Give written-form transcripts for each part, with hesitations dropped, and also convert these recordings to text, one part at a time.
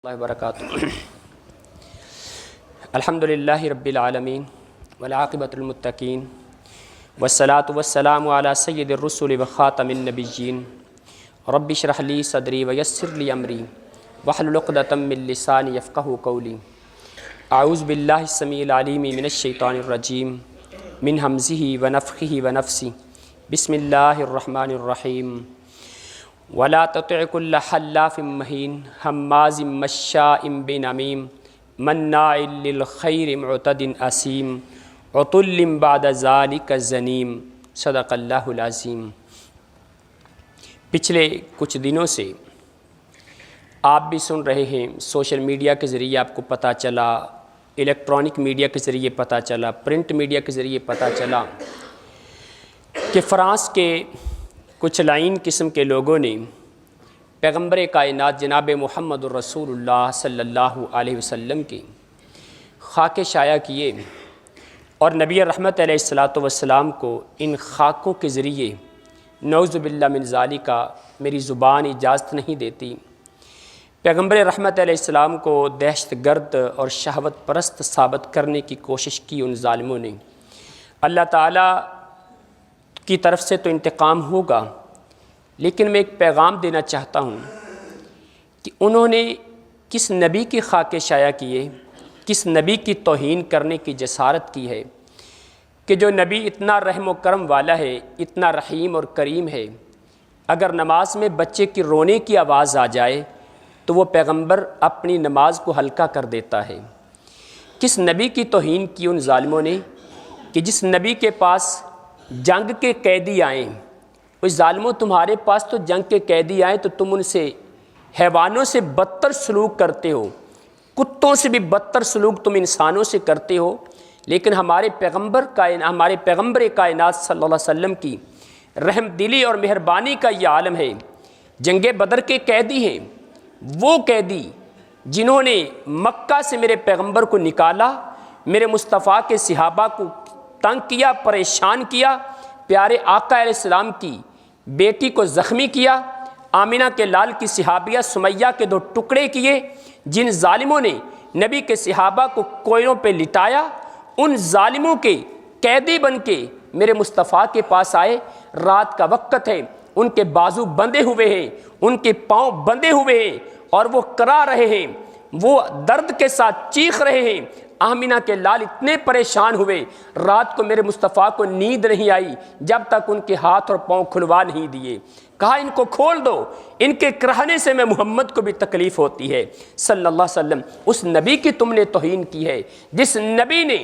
اللہ وبرکاتہ۔ الحمدللہ رب العالمین والعاقبۃ للمتقین والصلاۃ والسلام علی سید الرسل وخاتم النبیین رب اشرح لی صدری ویسر لی امری واحلل عقدۃ من لسانی یفقہوا قولی۔ اعوذ باللہ السمیع العلیم من الشیطان الرجیم من ہمزہ ونفخہ ونفثہ۔ بسم اللہ الرحمن الرحیم۔ ولا تطع كل حلاف مہین ہماز مشاء بنمیم مناع للخیر معتد اثیم عتل بعد ذلک زنیم۔ صدق اللہ العظیم۔ پچھلے کچھ دنوں سے آپ بھی سن رہے ہیں، سوشل میڈیا کے ذریعے آپ کو پتہ چلا، الیکٹرانک میڈیا کے ذریعے پتہ چلا، پرنٹ میڈیا کے ذریعے پتہ چلا کہ فرانس کے کچھ لائن قسم کے لوگوں نے پیغمبر کائنات جناب محمد الرسول اللہ صلی اللہ علیہ وسلم کی خاک شائع کیے اور نبی رحمت علیہ الصلاۃ والسلام کو ان خاکوں کے ذریعے نعوذ باللہ من ذالک میری زبان اجازت نہیں دیتی، پیغمبر رحمت علیہ السلام کو دہشت گرد اور شہوت پرست ثابت کرنے کی کوشش کی ان ظالموں نے۔ اللہ تعالیٰ کی طرف سے تو انتقام ہوگا، لیکن میں ایک پیغام دینا چاہتا ہوں کہ انہوں نے کس نبی کی خاک شائع کیے، کس نبی کی توہین کرنے کی جسارت کی ہے کہ جو نبی اتنا رحم و کرم والا ہے، اتنا رحیم اور کریم ہے، اگر نماز میں بچے کی رونے کی آواز آ جائے تو وہ پیغمبر اپنی نماز کو ہلکا کر دیتا ہے۔ کس نبی کی توہین کی ان ظالموں نے کہ جس نبی کے پاس جنگ کے قیدی آئیں، اس ظالموں تمہارے پاس تو جنگ کے قیدی آئیں تو تم ان سے حیوانوں سے بدتر سلوک کرتے ہو، کتوں سے بھی بدتر سلوک تم انسانوں سے کرتے ہو، لیکن ہمارے پیغمبر کائنات صلی اللہ علیہ وسلم کی رحم دلی اور مہربانی کا یہ عالم ہے۔ جنگ بدر کے قیدی ہیں وہ قیدی جنہوں نے مکہ سے میرے پیغمبر کو نکالا، میرے مصطفیٰ کے صحابہ کو تنگ کیا، پریشان کیا، پیارے آقا علیہ السلام کی بیٹی کو زخمی کیا، آمینہ کے لال کی صحابیہ سمیہ کے 2 ٹکڑے کیے، جن ظالموں نے نبی کے صحابہ کو کوئنوں پہ لٹایا، ان ظالموں کے قیدی بن کے میرے مصطفیٰ کے پاس آئے۔ رات کا وقت ہے، ان کے بازو بندھے ہوئے ہیں، ان کے پاؤں بندھے ہوئے ہیں اور وہ کرا رہے ہیں، وہ درد کے ساتھ چیخ رہے ہیں۔ آمینہ کے لال اتنے پریشان ہوئے، رات کو میرے مصطفیٰ کو نیند نہیں آئی جب تک ان کے ہاتھ اور پاؤں کھلوا نہیں دیے۔ کہا ان کو کھول دو، ان کے کرہنے سے میں محمد کو بھی تکلیف ہوتی ہے صلی اللہ علیہ وسلم۔ اس نبی کی تم نے توہین کی ہے جس نبی نے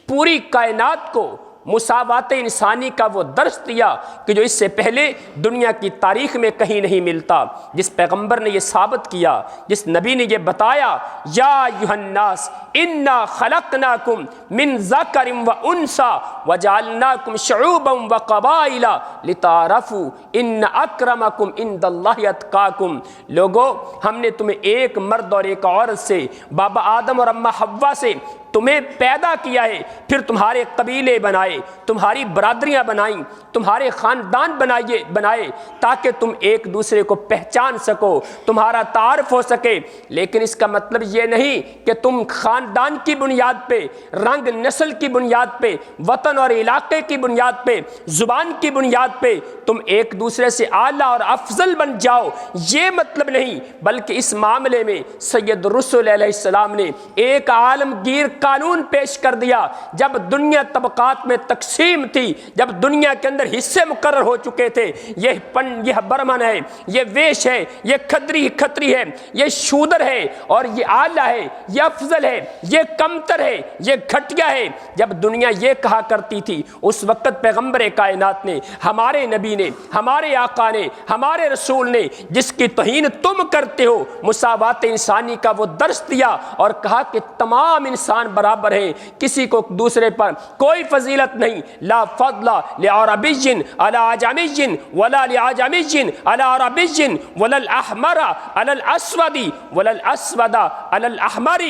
پوری کائنات کو مساوات انسانی کا وہ درس دیا کہ جو اس سے پہلے دنیا کی تاریخ میں کہیں نہیں ملتا، جس پیغمبر نے یہ ثابت کیا، جس نبی نے یہ بتایا، یا ایھا الناس انا خلقناکم من ذکر و انثی وجعلناکم شعوبا وقبائل لتعارفوا ان اکرمکم عند اللہ اتقاکم۔ لوگو، ہم نے تمہیں ایک مرد اور ایک عورت سے، بابا آدم اور اماں حوا سے تمہیں پیدا کیا ہے، پھر تمہارے قبیلے بنائے، تمہاری برادریاں بنائیں، تمہارے خاندان بنائے تاکہ تم ایک دوسرے کو پہچان سکو، تمہارا تعارف ہو سکے۔ لیکن اس کا مطلب یہ نہیں کہ تم خاندان کی بنیاد پہ، رنگ نسل کی بنیاد پہ، وطن اور علاقے کی بنیاد پہ، زبان کی بنیاد پہ تم ایک دوسرے سے اعلیٰ اور افضل بن جاؤ، یہ مطلب نہیں، بلکہ اس معاملے میں سید الرسل علیہ السلام نے ایک عالمگیر قانون پیش کر دیا۔ جب دنیا طبقات میں تقسیم تھی، جب دنیا کے اندر حصے مقرر ہو چکے تھے، یہ برمن ہے، یہ ویش ہے، یہ کھتری ہے، یہ شودر ہے اور یہ اعلیٰ ہے، یہ افضل ہے، یہ کمتر ہے، یہ گھٹیا ہے، جب دنیا یہ کہا کرتی تھی، اس وقت پیغمبر کائنات نے، ہمارے نبی نے، ہمارے آقا نے، ہمارے رسول نے جس کی توہین تم کرتے ہو، مساوات انسانی کا وہ درس دیا اور کہا کہ تمام انسان برابر ہیں، کسی کو دوسرے پر کوئی فضیلت نہیں۔ لا فضل لعربی علی اعجمی ولا لعجمی علی عربی ولا الاحمر علی الاسود ولا الاسود علی الاحمر۔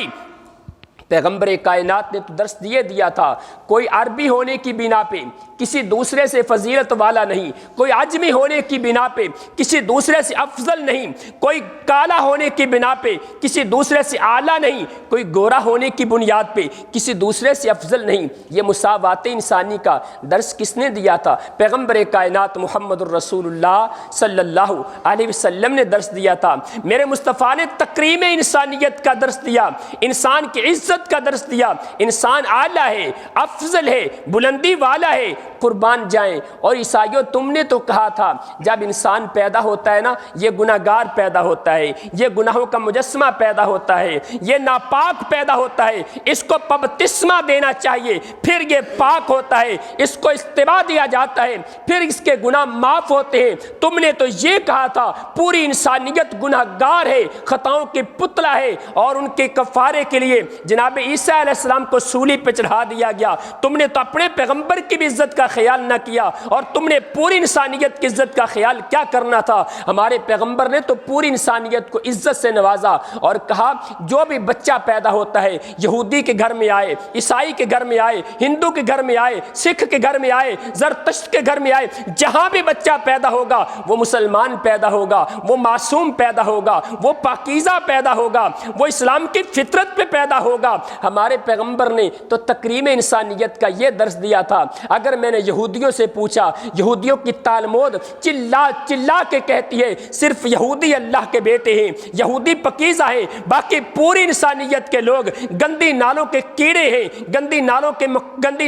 پیغمبر کائنات نے تو درس دیا تھا، کوئی عربی ہونے کی بنا پہ کسی دوسرے سے فضیلت والا نہیں، کوئی عجمی ہونے کی بنا پہ کسی دوسرے سے افضل نہیں، کوئی کالا ہونے کی بنا پہ کسی دوسرے سے اعلیٰ نہیں، کوئی گورا ہونے کی بنیاد پہ کسی دوسرے سے افضل نہیں۔ یہ مساوات انسانی کا درس کس نے دیا تھا؟ پیغمبر کائنات محمد الرسول اللہ صلی اللہ علیہ وسلم نے درس دیا تھا۔ میرے مصطفیٰ نے تکریم انسانیت کا درس دیا، انسان کی عزت کا درس دیا، انسان اعلیٰ ہے، افضل ہے، بلندی والا ہے، قربان جائیں۔ اور عیسائیوں تم نے تو کہا تھا جب انسان پیدا ہوتا ہے نا، یہ گناہگار پیدا ہوتا ہے، یہ گناہوں کا مجسمہ پیدا ہوتا ہے، یہ ناپاک پیدا ہوتا ہے، اس کو بپتسمہ دینا چاہیے، پھر یہ پاک ہوتا ہے، اس کو استوا دیا جاتا ہے، پھر اس کے گناہ معاف ہوتے ہیں۔ تم نے تو یہ کہا تھا پوری انسانیت گناہگار ہے، خطاؤں کی پتلا ہے، اور ان کے کفارے کے لیے جناب عیسیٰ علیہ السلام کو سولی پہ چڑھا دیا گیا۔ تم نے تو اپنے پیغمبر کی بھی عزت کا خیال نہ کیا، اور تم نے پوری انسانیت کی عزت کا خیال کیا کرنا تھا؟ ہمارے پیغمبر نے تو پوری انسانیت کو عزت سے نوازا اور کہا جو بھی بچہ پیدا ہوتا ہے، یہودی کے گھر میں آئے، عیسائی کے گھر میں آئے، ہندو کے گھر میں آئے، سکھ کے گھر میں آئے، زرتشت کے گھر میں آئے، جہاں بھی بچہ پیدا ہوگا وہ مسلمان پیدا ہوگا، وہ معصوم پیدا ہوگا، وہ پاکیزہ پیدا ہوگا، وہ اسلام کی فطرت پہ پیدا ہوگا۔ ہمارے پیغمبر نے تو تکریم انسانیت کا یہ درس دیا تھا۔ اگر میں نے یہودیوں سے پوچھا، یہودیوں کی تالمود چلا چلا کے کہتی ہے صرف یہودی اللہ کے بیٹے ہیں، یہودی پاکیزہ ہیں، باقی پوری انسانیت کے لوگ گندی نالوں کے کیڑے ہیں، گندی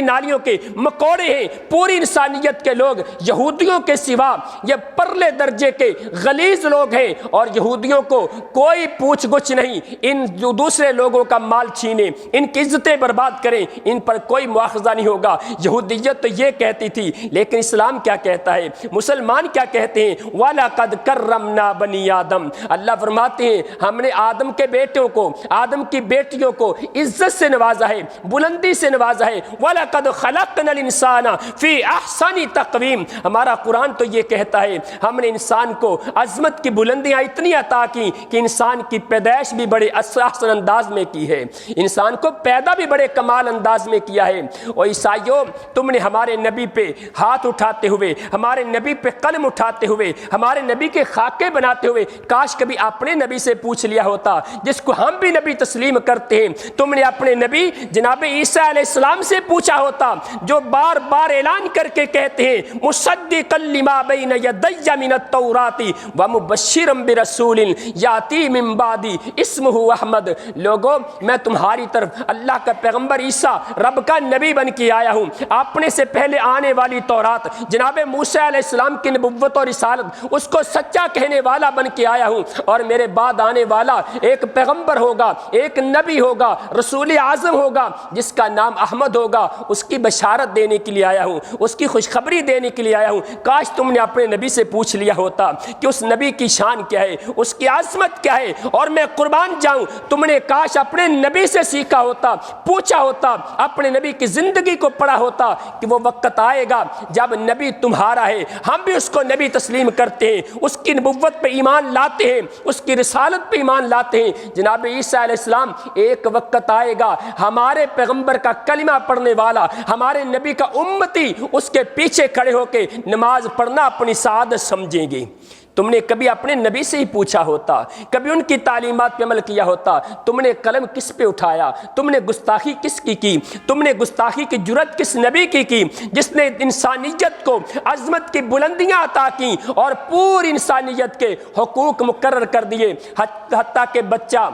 نالیوں کے مکوڑے ہیں۔ پوری انسانیت کے لوگ یہودیوں کے سوا یہ پرلے درجے کے غلیظ لوگ ہیں، اور یہودیوں کو کوئی پوچھ گچھ نہیں، ان جو دوسرے لوگوں کا مال چھینے، ان کی عزتیں برباد کریں، ان پر کوئی مواخذہ نہیں ہوگا۔ یہودیت تو یہ کہتی تھی، لیکن اسلام کیا کہتا ہے، مسلمان کیا کہتے ہیں؟ وَلَقَدْ كَرَّمْنَا بَنِي آدم۔ اللہ فرماتے ہیں ہم نے آدم کے بیٹوں کو، آدم کی بیٹیوں کو عزت سے نوازا ہے، بلندی سے نوازا ہے۔ وَلَقَدْ خَلَقْنَا الْإِنسَانَ فِي أَحْسَنِ تَقْوِيمٍ۔ ہمارا قرآن تو یہ کہتا ہے ہم نے انسان کو عظمت کی بلندیاں اتنی عطا کی کہ انسان کی پیدائش بھی بڑے احسن انداز میں کی ہے، انسان کو پیدا بھی بڑے کمال انداز میں کیا ہے۔ اور عیسائیوں تم نے ہمارے نبی پہ ہاتھ اٹھاتے ہوئے، ہمارے نبی پہ قلم اٹھاتے ہوئے، ہمارے نبی کے خاکے بناتے ہوئے، کاش کبھی اپنے نبی سے پوچھ لیا ہوتا جس کو ہم بھی نبی تسلیم کرتے ہیں۔ تم نے اپنے نبی جناب عیسیٰ علیہ السلام سے پوچھا ہوتا جو بار بار اعلان کر کے کہتے ہیں مصدقا لما بین یدی من التوراۃ ومبشرا برسول یاتی من بعدی اسمہ احمد۔ لوگوں میں تمہاری طرف اللہ کا پیغمبر عیسیٰ رب کا نبی بن کے آیا ہوں، اپنے سے پہلے آنے والی تورات جناب موسیٰ علیہ السلام کی نبوت اور رسالت اس کو سچا کہنے والا بن کے آیا ہوں، اور میرے بعد آنے والا ایک پیغمبر ہوگا، ایک نبی ہوگا، رسول اعظم ہوگا جس کا نام احمد ہوگا۔ اس کی بشارت دینے کے لیے آیا ہوں، اس کی خوشخبری دینے کے لیے آیا ہوں۔ کاش تم نے اپنے نبی سے پوچھ لیا ہوتا کہ اس نبی کی شان کیا ہے، اس کی عظمت کیا ہے، اور میں قربان جاؤں تم نے کاش اپنے نبی سے سیکھا ہوتا، پوچھا ہوتا، اپنے نبی کی زندگی کو پڑھا ہوتا کہ وہ وقت آئے گا جب نبی تمہارا ہے، ہم بھی اس کو نبی تسلیم کرتے ہیں، اس کی نبوت پہ ایمان لاتے ہیں، اس کی رسالت پہ ایمان لاتے ہیں۔ جناب عیسیٰ علیہ السلام ایک وقت آئے گا ہمارے پیغمبر کا کلمہ پڑھنے والا، ہمارے نبی کا امتی اس کے پیچھے کھڑے ہو کے نماز پڑھنا اپنی سعادت سمجھیں گے۔ تم نے کبھی اپنے نبی سے ہی پوچھا ہوتا، کبھی ان کی تعلیمات پہ عمل کیا ہوتا؟ تم نے قلم کس پہ اٹھایا؟ تم نے گستاخی کس کی تم نے گستاخی کی جرت کس نبی کی جس نے انسانیت کو عظمت کی بلندیاں عطا کی اور پوری انسانیت کے حقوق مقرر کر دیے، حتیٰ کہ بچہ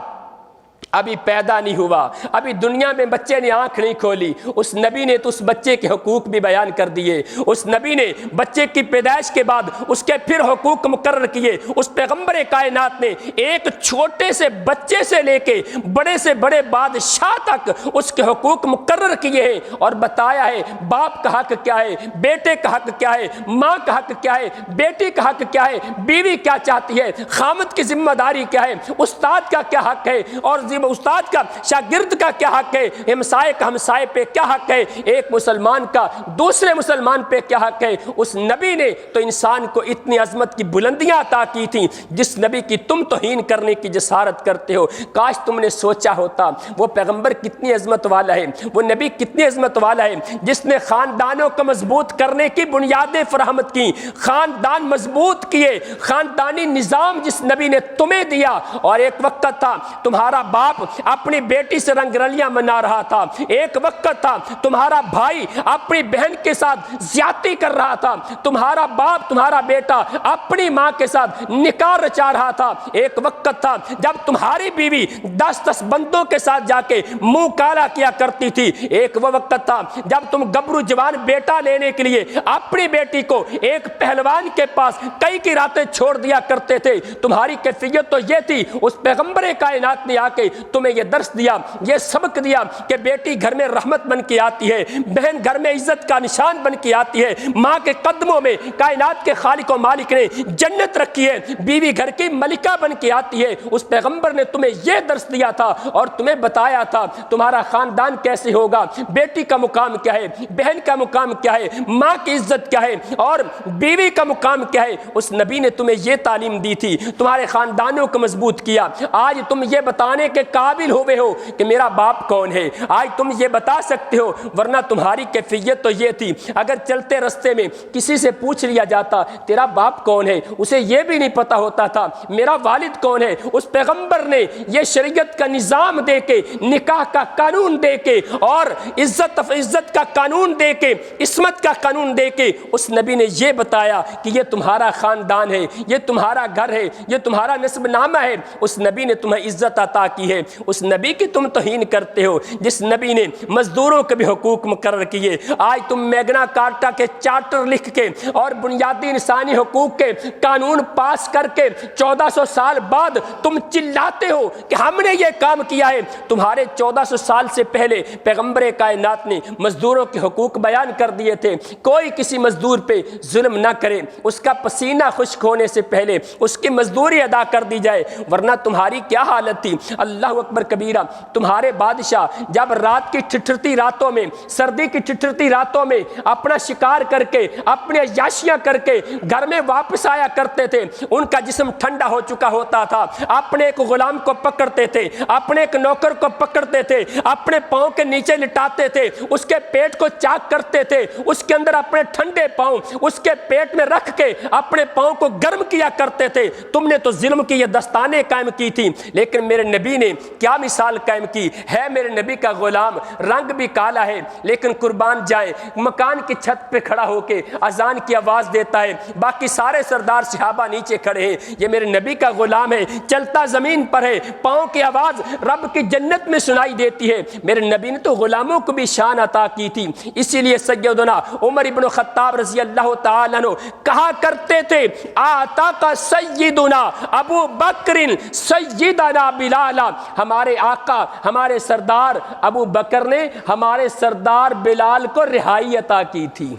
ابھی پیدا نہیں ہوا، ابھی دنیا میں بچے نے آنکھ نہیں کھولی، اس نبی نے تو اس بچے کے حقوق بھی بیان کر دیے، اس نبی نے بچے کی پیدائش کے بعد اس کے پھر حقوق مقرر کیے۔ اس پیغمبر کائنات نے ایک چھوٹے سے بچے سے لے کے بڑے سے بڑے بادشاہ تک اس کے حقوق مقرر کیے ہیں، اور بتایا ہے باپ کا حق کیا ہے، بیٹے کا حق کیا ہے، ماں کا حق کیا ہے، بیٹی کا حق کیا ہے، بیوی کیا چاہتی ہے، خامد کی ذمہ داری کیا ہے، استاد کا کیا حق ہے، اور استاد کا شاگرد کا کیا حق ہے، ہمسائے کا ہمسائے پہ کیا حق ہے، ایک مسلمان کا دوسرے مسلمان پہ کیا حق ہے۔ اس نبی نے تو انسان کو اتنی عظمت کی بلندیاں عطا کی تھیں جس نبی کی تم توہین کرنے کی جسارت کرتے ہو۔ کاش تم نے سوچا ہوتا وہ پیغمبر کتنی عظمت والا ہے، وہ نبی کتنی عظمت والا ہے، جس نے خاندانوں کو مضبوط کرنے کی بنیادیں فراہمت کی، خاندان مضبوط کیے، خاندانی نظام جس نبی نے تمہیں دیا۔ اور ایک وقت تھا تمہارا باپ اپنی بیٹی سے رنگ رلیاں منا رہا تھا، ایک وقت تھا تمہارا بھائی اپنی بہن کے ساتھ زیادتی کر رہا تھا، تمہارا باپ تمہارا بیٹا اپنی ماں کے ساتھ نکاح رچا رہا تھا، ایک وقت تھا جب تمہاری بیوی 10 بندوں کے ساتھ جا کے منہ کالا کیا کرتی تھی، ایک وہ وقت تھا جب تم گبرو جوان بیٹا لینے کے لیے اپنی بیٹی کو ایک پہلوان کے پاس کئی کی راتیں چھوڑ دیا کرتے تھے۔ تمہاری کیفیت تو یہ تھی، اس پیغمبر کائنات نے آ کے تمہیں یہ درس دیا، یہ سبق دیا کہ بیٹی گھر میں رحمت بن کے آتی ہے، بہن گھر میں عزت کا نشان بن کے آتی ہے، ماں کے قدموں میں کائنات کے خالق و مالک نے جنت رکھی ہے، بیوی گھر کی ملکہ بن کے آتی ہے۔ اس پیغمبر نے تمہیں یہ درس دیا تھا اور تمہیں بتایا تھا تمہارا خاندان کیسے ہوگا، بیٹی کا مقام کیا ہے، بہن کا مقام کیا ہے، ماں کی عزت کیا ہے اور بیوی کا مقام کیا ہے۔ اس نبی نے تمہیں یہ تعلیم دی تھی، تمہارے خاندانوں کو مضبوط کیا۔ آج تم یہ بتانے کے قابل ہوئے ہو کہ میرا باپ کون ہے، آج تم یہ بتا سکتے ہو، ورنہ تمہاری کیفیت تو یہ تھی اگر چلتے رستے میں کسی سے پوچھ لیا جاتا تیرا باپ کون ہے، اسے یہ بھی نہیں پتا ہوتا تھا میرا والد کون ہے۔ اس پیغمبر نے یہ شریعت کا نظام دے کے، نکاح کا قانون دے کے اور عزت کا قانون دے کے، عصمت کا قانون دے کے اس نبی نے یہ بتایا کہ یہ تمہارا خاندان ہے، یہ تمہارا گھر ہے، یہ تمہارا نسب نامہ ہے۔ اس نبی نے تمہیں عزت عطا کی ہے، اس نبی کی تم توہین کرتے ہو جس نبی نے مزدوروں کے بھی حقوق مقرر کیے۔ آج تم میگنا کارٹا کے چارٹر لکھ کے اور بنیادی انسانی حقوق کے قانون پاس کر کے 1400 سال بعد تم چلاتے ہو کہ ہم نے یہ کام کیا ہے۔ تمہارے 1400 سال سے پہلے پیغمبر کائنات نے مزدوروں کے حقوق بیان کر دیے تھے، کوئی کسی مزدور پہ ظلم نہ کرے، اس کا پسینہ خشک ہونے سے پہلے اس کی مزدوری ادا کر دی جائے، ورنہ تمہاری کیا حالت تھی۔ اللہ اکبر کبیرہ، تمہارے بادشاہ جب رات کی ٹھٹھرتی راتوں میں، سردی کی ٹھٹھرتی راتوں میں اپنا شکار کر کے، اپنے عیاشیاں کر کے گھر میں واپس آیا کرتے تھے، ان کا جسم ٹھنڈا ہو چکا ہوتا تھا، اپنے ایک غلام کو پکڑتے تھے، اپنے ایک نوکر کو پکڑتے تھے، اپنے پاؤں کے نیچے لٹاتے تھے، اس کے پیٹ کو چاک کرتے تھے، اس کے اندر اپنے ٹھنڈے پاؤں اس کے پیٹ میں رکھ کے اپنے پاؤں کو گرم کیا کرتے تھے۔ تم نے تو ظلم کی یہ دستانیں قائم کی تھی، لیکن میرے نبی نے کیا مثال قائم کی ہے۔ میرے نبی کا غلام رنگ بھی کالا ہے لیکن قربان جائے مکان کی چھت پہ کھڑا ہو کے اذان کی آواز دیتا ہے، باقی سارے سردار صحابہ نیچے کھڑے ہیں۔ یہ میرے نبی کا غلام ہے، چلتا زمین پر ہے، پاؤں کی آواز رب کی جنت میں سنائی دیتی ہے۔ میرے نبی نے تو غلاموں کو بھی شان عطا کی تھی، اسی لیے سیدنا عمر ابن خطاب رضی اللہ تعالیٰ عنہ کہا کرتے تھے آتا کا سیدنا ابو بکر سیدنا بلال، ہمارے آقا ہمارے سردار ابو بکر نے ہمارے سردار بلال کو رہائی عطا کی تھی۔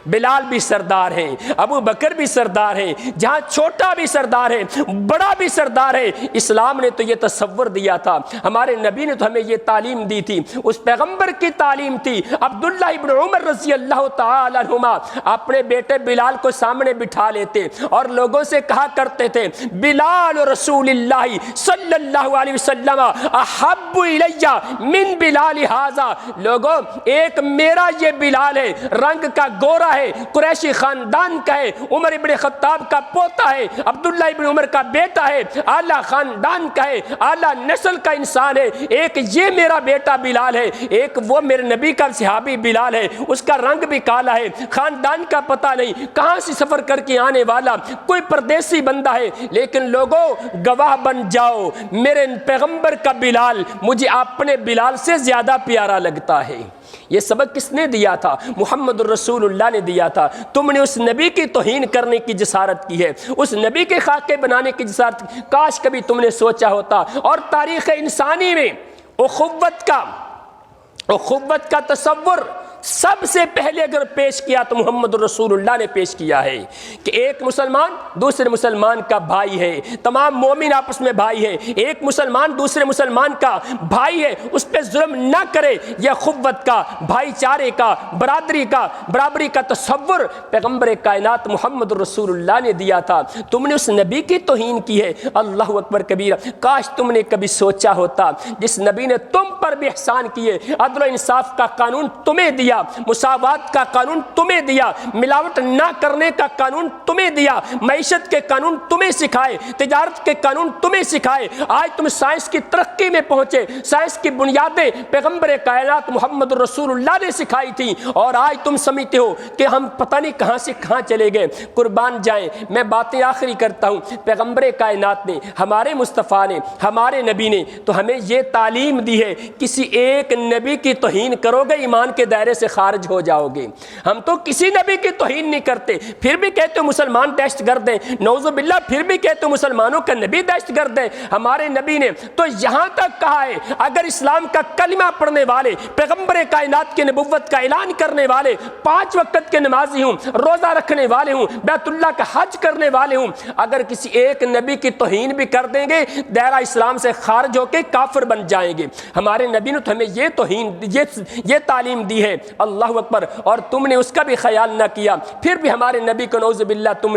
بلال بھی سردار ہیں، ابو بکر بھی سردار ہیں، جہاں چھوٹا بھی سردار ہے، بڑا بھی سردار ہے۔ اسلام نے تو یہ تصور دیا تھا، ہمارے نبی نے تو ہمیں یہ تعلیم دی تھی، اس پیغمبر کی تعلیم تھی۔ عبداللہ ابن عمر رضی اللہ تعالی عنہما اپنے بیٹے بلال کو سامنے بٹھا لیتے اور لوگوں سے کہا کرتے تھے بلال رسول اللہ صلی اللہ علیہ وسلم احب الی من بلال ھذا، لوگوں ایک میرا یہ بلال ہے، رنگ کا گورا ہے، قریشی خاندان کا ہے، عمر ابن خطاب کا پوتا ہے، عبداللہ ابن عمر کا بیٹا ہے، اعلیٰ خاندان کا ہے، اعلیٰ نسل کا انسان ہے، ایک یہ میرا بیٹا بلال ہے، ایک وہ میرے نبی کا صحابی بلال ہے، اس کا رنگ بھی کالا ہے، خاندان کا پتہ نہیں، کہاں سے سفر کر کے آنے والا کوئی پردیسی بندہ ہے، لیکن لوگوں گواہ بن جاؤ میرے پیغمبر کا بلال مجھے اپنے بلال سے زیادہ پیارا لگتا ہے۔ یہ سبق کس نے دیا تھا؟ محمد الرسول اللہ نے دیا تھا۔ تم نے اس نبی کی توہین کرنے کی جسارت کی ہے، اس نبی کے خاکے بنانے کی جسارت، کاش کبھی تم نے سوچا ہوتا۔ اور تاریخ انسانی میں اخوت کا تصور سب سے پہلے اگر پیش کیا تو محمد رسول اللہ نے پیش کیا ہے کہ ایک مسلمان دوسرے مسلمان کا بھائی ہے، تمام مومن آپس میں بھائی ہے، ایک مسلمان دوسرے مسلمان کا بھائی ہے، اس پہ ظلم نہ کرے۔ یہ اخوت کا، بھائی چارے کا، برادری کا، برابری کا تصور پیغمبر کائنات محمد رسول اللہ نے دیا تھا، تم نے اس نبی کی توہین کی ہے۔ اللہ اکبر کبیرہ، کاش تم نے کبھی سوچا ہوتا جس نبی نے تم پر بھی احسان کیے، عدل و انصاف کا قانون تمہیں دیا، مساوات کا قانون تمہیں دیا، ملاوٹ نہ کرنے کا قانون تمہیں دیا، معیشت کے قانون تمہیں سکھائے، تجارت کے قانون تمہیں سکھائے، آج تم سائنس کی ترقی میں پہنچے، سائنس کی بنیادیں پیغمبر کائنات محمد رسول اللہ نے سکھائی تھی، اور آج تم سمجھتے ہو کہ ہم پتہ نہیں کہاں سے کہاں چلے گئے۔ قربان جائیں، میں باتیں آخری کرتا ہوں، پیغمبر کائنات نے، ہمارے مصطفیٰ نے، ہمارے نبی نے تو ہمیں یہ تعلیم دی ہے، کسی ایک نبی کی توہین کرو گے ایمان کے دائرے سے خارج ہو جاؤ گے۔ ہم تو کسی نبی کی توہین نہیں کرتے، پھر بھی کہتے ہو مسلمان دہشت گرد ہیں، نعوذ باللہ، پھر بھی کہتے ہو مسلمانوں کا نبی دہشت گرد ہے۔ ہمارے نبی نے تو یہاں تک کہا ہے اگر اسلام کا کلمہ پڑھنے والے، پیغمبر کائنات کی نبوت کا اعلان کرنے والے، 5 وقت کے نمازی ہوں، روزہ رکھنے والے ہوں، بیت اللہ کا حج کرنے والے ہوں، اگر کسی ایک نبی کی توہین بھی کر دیں گے دائرہ اسلام سے خارج ہو کے کافر بن جائیں گے۔ ہمارے نبی نے تو ہمیں یہ توہین، یہ تعلیم دی ہے، اللہ اکبر، اور تم نے اس کا بھی خیال نہ کیا، پھر بھی ہمارے نبی کو نعوذ باللہ تم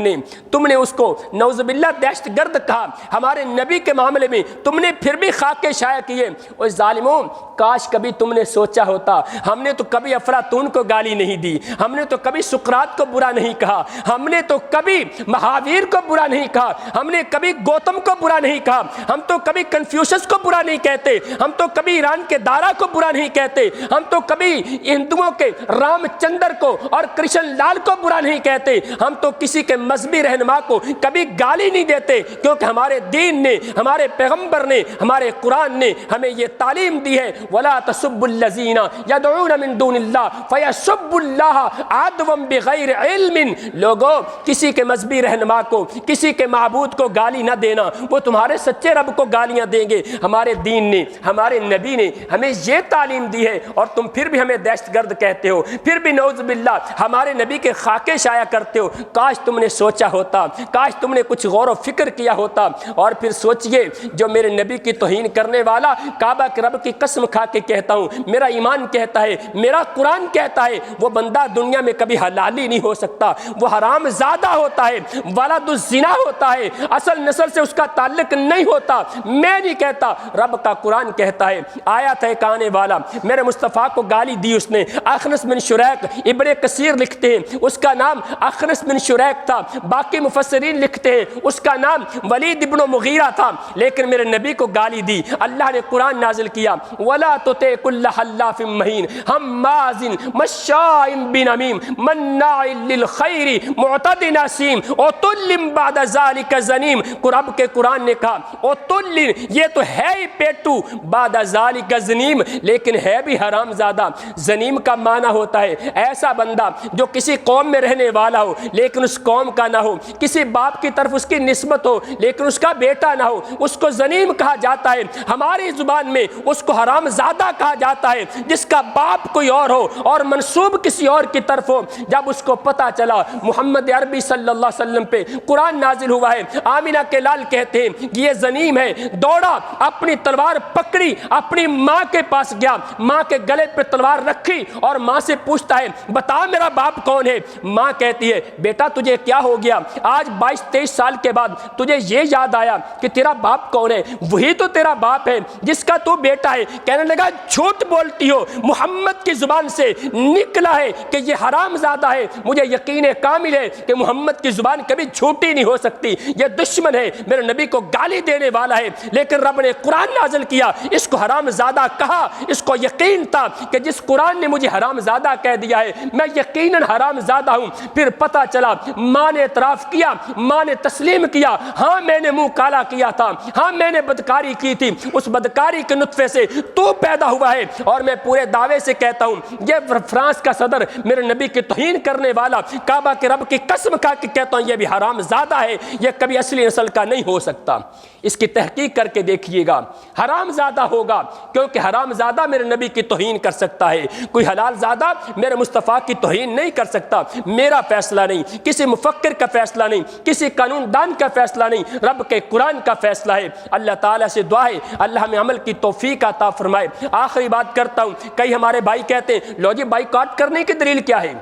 نے اس کو نعوذ باللہ دہشت گرد کہا، ہمارے نبی کے معاملے میں تم نے پھر بھی خاکے شائع کیے۔ اور ظالموں، کاش کبھی تم نے سوچا ہوتا، ہم نے تو کبھی افلاطون کو گالی نہیں دی، ہم نے تو کبھی سقراط کو برا نہیں کہا، ہم نے تو کبھی مہاویر کو برا نہیں کہا، ہم نے کبھی گوتم کو برا نہیں کہا، ہم تو کبھی کنفیوشس کو برا نہیں کہتے، ہم تو کبھی ایران کے دارا کو برا نہیں کہتے، ہم تو کبھی ہندوؤں کے رام چندر کو اور کرشن لال کو برا نہیں کہتے، ہم تو کسی کے مذہبی رہنما کو کبھی گالی نہیں دیتے، کیونکہ ہمارے دین نے، ہمارے پیغمبر نے، ہمارے قرآن نے ہمیں یہ تعلیم دی ہے، وَلَا تَسُبُّوا الَّذِينَ يَدْعُونَ مِن دُونِ اللَّهِ فَيَسُبُّوا اللَّهَ عَدْوًا بِغَيْرِ عِلْمٍ۔ لوگوں، کسی کے مذہبی رہنما کو، کسی کے معبود کو گالی نہ دینا، وہ تمہارے سچے رب کو گالیاں دیں گے۔ ہمارے دین نے، ہمارے نبی نے ہمیں یہ تعلیم دی ہے، اور تم پھر بھی ہمیں دہشت گرد کہتے ہو، پھر بھی نعوذ باللہ ہمارے نبی کے خاکے شائع کرتے ہو۔ کاش تم نے سوچا ہوتا، کاش تم نے کچھ غور و فکر کیا ہوتا۔ اور پھر سوچئے، جو میرے نبی کی توہین کرنے والا، کعبہ کے رب کی قسم کھا کے کہتا ہوں، میرا ایمان کہتا ہے، میرا قرآن کہتا ہے، وہ بندہ دنیا میں کبھی حلالی نہیں ہو سکتا، وہ حرام زادہ ہوتا ہے، ولد الزنا ہوتا ہے، اصل نسل سے اس کا تعلق نہیں ہوتا۔ میں نہیں کہتا، رب کا قرآن کہتا ہے۔ آیا تھا ایک آنے والا، میرے مصطفیٰ کو گالی دی اس نے، اخنس بن شریق، ابن کثیر لکھتے ہیں اس کا نام اخنس بن شریق تھا، باقی مفسرین لکھتے ہیں اس کا نام ولید ابن مغیرہ تھا، لیکن میرے نبی کو گالی دی۔ اللہ نے قرآن نازل کیا، وَلَا تُطِعْ كُلَّ حَلَّافٍ مَّهِينٍ هَمَّازٍ مَّشَّاءٍ بِنَمِيمٍ مَّنَّاعٍ لِّلْخَيْرِ مُعْتَدٍ أَثِيمٍ عُتُلٍّ بَعْدَ ذَلِكَ زَنِيمٍ۔ رب کے قرآن نے کہا عُتُلٍّ، یہ تو ہے ہی پیٹو، بعد ذالک زنیم، لیکن ہے بھی حرام زادہ۔ زنیم کا معنی ہوتا ہے ایسا بندہ جو کسی قوم میں رہنے والا ہو لیکن اس قوم کا نہ ہو، کسی باپ کی طرف اس کی نسبت ہو لیکن اس کا بیٹا نہ ہو، اس کو زنیم کہا جاتا ہے۔ ہماری زبان میں اس کو حرام زادہ کہا جاتا ہے، جس کا باپ کوئی اور ہو اور منسوب کسی اور کی طرف ہو۔ جب اس کو پتا چلا محمد عربی صلی اللہ علیہ وسلم پہ قرآن نازل ہوا ہے، آمینہ کے لال کہتے ہیں کہ یہ زنیم ہے، دوڑا، اپنی تلوار پکڑی، اپنی ماں کے پاس گیا، ماں کے گلے پہ تلوار رکھی اور ماں سے پوچھتا ہے بتا میرا باپ کون ہے؟ ماں کہتی ہے بیٹا تجھے کیا ہو گیا؟ آج 22-23 سال کے بعد تجھے یہ یاد آیا کہ تیرا باپ کون ہے؟ وہی تو تیرا باپ ہے جس کا تو بیٹا ہے۔ کہنے لگا جھوٹ بولتی ہو، محمد کی زبان سے نکلا ہے کہ یہ حرام زادہ ہے، مجھے یقین کامل ہے کہ محمد کی زبان کبھی جھوٹی نہیں ہو سکتی، یہ دشمن ہے، میرے نبی کو گالی دینے والا ہے، لیکن رب نے قرآن نازل کیا، اس کو حرام زادہ کہا۔ اس کو یقین تھا کہ جس قرآن نے مجھے حرام زادہ کہہ دیا ہے میں یقیناً حرام زادہ ہوں۔ پھر پتہ چلا، ماں نے اعتراف کیا، ماں نے تسلیم کیا، ہاں میں نے منہ کالا کیا تھا، ہاں میں نے بدکاری کی تھی، اس بدکاری کے نطفے سے تو پیدا ہوا ہے۔ اور میں پورے دعوے سے کہتا ہوں یہ فرانس کا صدر میرے نبی کی توہین کرنے والا، کعبہ کے رب کی قسم کھا کے کہتا ہوں یہ بھی حرام زادہ ہے، یہ کبھی اصلی نسل کا نہیں ہو سکتا۔ اس کی تحقیق کر کے دیکھیے گا، حرام زادہ ہوگا، کیونکہ حرام زادہ میرے نبی کی توہین کر سکتا ہے، کوئی حلال حلال زادہ میرے مصطفیٰ کی توہین نہیں کر سکتا. میرا فیصلہ نہیں, کسی مفکر کا فیصلہ نہیں, کسی قانون دان کا فیصلہ نہیں, رب کے قرآن کا فیصلہ ہے. اللہ تعالیٰ سے دعا ہے اللہ ہمیں عمل کی توفیق عطا فرمائے. آخری بات کرتا ہوں, کئی ہمارے بھائی کہتے ہیں لو جی بائیکاٹ کرنے کی دلیل کیا ہے؟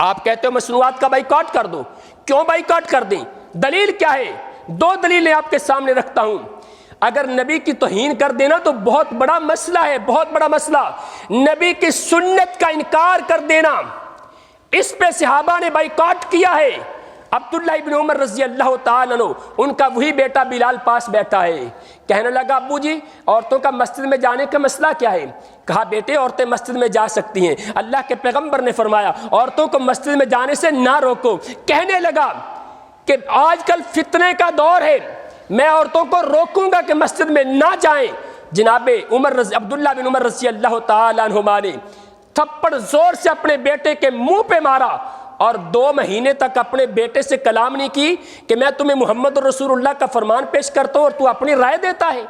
آپ کہتے ہو مصنوعات کا بائیکاٹ کر دو, کیوں بائیکاٹ کر دیں؟ دلیل کیا ہے؟ دو دلیلیں آپ کے سامنے رکھتا ہوں. اگر نبی کی توہین کر دینا تو بہت بڑا مسئلہ ہے, بہت بڑا مسئلہ. نبی کی سنت کا انکار کر دینا, اس پہ صحابہ نے بائیکاٹ کیا ہے. عبداللہ ابن عمر رضی اللہ تعالیٰ عنہ, ان کا وہی بیٹا بلال پاس بیٹھا ہے, کہنے لگا ابو جی عورتوں کا مسجد میں جانے کا مسئلہ کیا ہے؟ کہا بیٹے عورتیں مسجد میں جا سکتی ہیں, اللہ کے پیغمبر نے فرمایا عورتوں کو مسجد میں جانے سے نہ روکو. کہنے لگا کہ آج کل فتنے کا دور ہے, میں عورتوں کو روکوں گا کہ مسجد میں نہ جائیں. جناب عبداللہ بن عمر رضی اللہ تعالیٰ عنہما نے تھپڑ زور سے اپنے بیٹے کے منہ پہ مارا اور 2 مہینے تک اپنے بیٹے سے کلام نہیں کی کہ میں تمہیں محمد رسول اللہ کا فرمان پیش کرتا ہوں اور تو اپنی رائے دیتا ہے.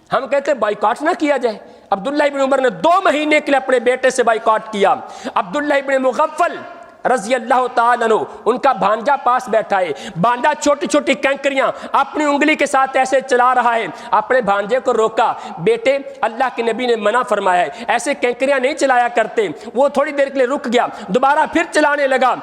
ہم کہتے ہیں بائیکاٹ نہ کیا جائے. عبداللہ ابن عمر نے 2 مہینے کے لیے اپنے بیٹے سے بائیکاٹ کیا. عبداللہ ابن مغفل رضی اللہ تعالیٰ عنہ, ان کا بھانجا پاس بیٹھا ہے. بھانجا چھوٹی چھوٹی کنکریاں اپنی انگلی کے ساتھ ایسے چلا رہا ہے. اپنے بھانجے کو روکا, بیٹے اللہ کے نبی نے منع فرمایا ہے ایسے کنکریاں نہیں چلایا کرتے. وہ تھوڑی دیر کے لیے رک گیا, دوبارہ پھر چلانے لگا.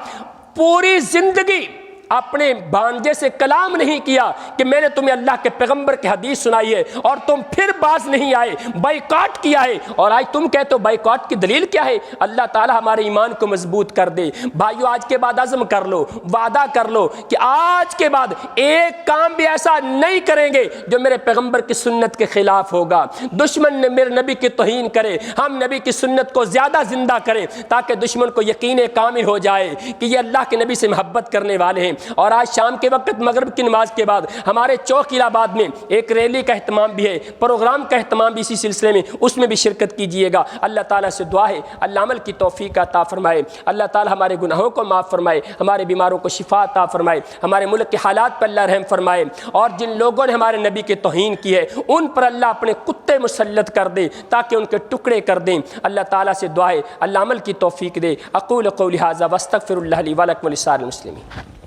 پوری زندگی اپنے بھانجے سے کلام نہیں کیا کہ میں نے تمہیں اللہ کے پیغمبر کی حدیث سنائی ہے اور تم پھر باز نہیں آئے, بائیکاٹ کیا ہے. اور آج تم کہتے ہو بائیکاٹ کی دلیل کیا ہے؟ اللہ تعالی ہمارے ایمان کو مضبوط کر دے. بھائیو آج کے بعد عزم کر لو, وعدہ کر لو کہ آج کے بعد ایک کام بھی ایسا نہیں کریں گے جو میرے پیغمبر کی سنت کے خلاف ہوگا. دشمن نے میرے نبی کی توہین کرے, ہم نبی کی سنت کو زیادہ زندہ کریں تاکہ دشمن کو یقین کامل ہو جائے کہ یہ اللہ کے نبی سے محبت کرنے والے ہیں. اور آج شام کے وقت مغرب کی نماز کے بعد ہمارے چوک الہ آباد میں ایک ریلی کا اہتمام بھی ہے, پروگرام کا اہتمام بھی اسی سلسلے میں, اس میں بھی شرکت کیجیے گا. اللہ تعالیٰ سے دعا ہے اللہ عمل کی توفیق عطا فرمائے. اللہ تعالیٰ ہمارے گناہوں کو معاف فرمائے, ہمارے بیماروں کو شفا عطا فرمائے, ہمارے ملک کے حالات پر اللہ رحم فرمائے. اور جن لوگوں نے ہمارے نبی کی توہین کی ہے ان پر اللہ اپنے کتے مسلط کر دے تاکہ ان کے ٹکڑے کر دیں. اللہ تعالیٰ سے دعا ہے اللہ عمل کی توفیق دے. اقول قولی ھذا واستغفر اللہ لی ولکم ولسائر المسلمین.